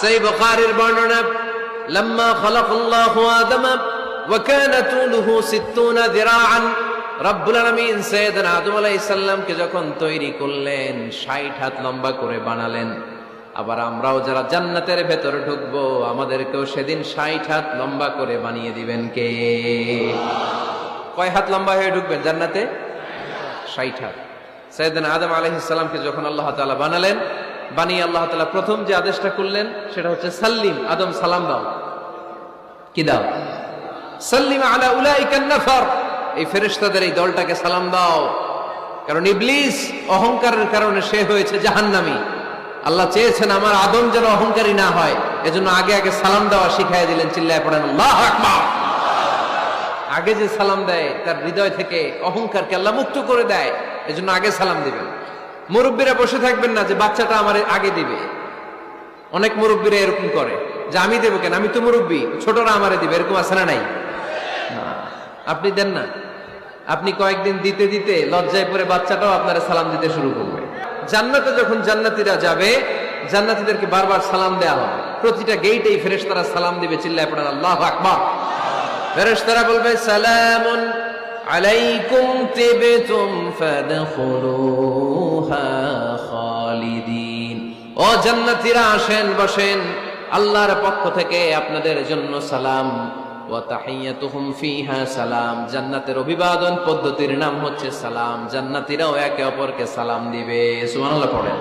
সহিহ বুখারীর বর্ণনা, লাম্মা খালাকাল্লাহু আদম ওয়া কানা তুলুহু 60 যিরাআন, রব্বুল আলামিন সাইয়েদনা আদম আলাইহিস সালামকে যখন তৈরি করলেন 60 হাত লম্বা করে বানালেন। আবার আমরাও যারা জান্নাতের ভেতরে ঢুকবো আমাদেরকেও সেদিন 60 হাত লম্বা করে বানিয়ে দিবেন কে? কয় হাত লম্বা হয়ে ঢুকবেন জান্নাতে? 60 হাত। সাইয়েদনা আদম আলাইহিস সালামকে যখন আল্লাহ তাআলা বানালেন, বানিয়ে আল্লাহ তাআলা প্রথম যে আদেশটা করলেন সেটা হচ্ছে সাল্লিম, আদম সালাম দাও। কি দাও? সাল্লিম আলা উলাইকান নাফার, এই ফেরেশতাদের এই দলটাকে সালাম দাও। কারণ ইবলিস অহংকারের কারণে সে হয়েছে জাহান্নামী। আল্লাহ চেয়েছেন আমার আদম যেন অহংকারী না হয়, এজন্য আগে আগে সালাম দেওয়া শিখাই দিলেন। চিল্লায় পড়েন আল্লাহু আকবার। আগে যে সালাম দেয় তার হৃদয় থেকে অহংকারকে আল্লাহ মুক্ত করে দেয়, এজন্য আগে সালাম দিবেন। মুরব্বীরা বসে থাকবেন না যে বাচ্চাটা আমার আগে দিবে। অনেক মুরব্বীরা এরকম করে যে আমি দেবো কেন, আমি তো মুরব্বী, ছোটরা আমারে দিবে, এরকম আছে না নাই? আপনি দেন না। আপনি কয়েকদিন দিতে দিতে লজ্জায় পড়ে বাচ্চাটাও আপনারা সালাম দিতে শুরু করবে। জান্নাতে যখন জান্নাতীরা যাবে, জান্নাতীদেরকে বারবার সালাম দেওয়া হবে। প্রতিটা গেইটেই ফেরেশতারা সালাম দিবে। চিল্লায় পড়েন আল্লাহু আকবার। ফেরেশতারা বলবে সালামুন আলাইকুম তিবতুম ফাদখুলুহা খালিদিন। ও জান্নাতীরা আসেন, বসেন, আল্লাহর পক্ষ থেকে আপনাদের জন্য সালাম। ওয়া তাহিয়াতুহুম ফিহা সালাম, জান্নাতের অভিবাদন পদ্ধতির নাম হচ্ছে সালাম। জান্নাতীরাও একে অপরকে সালাম দিবে। সুবহানাল্লাহ পড়েন।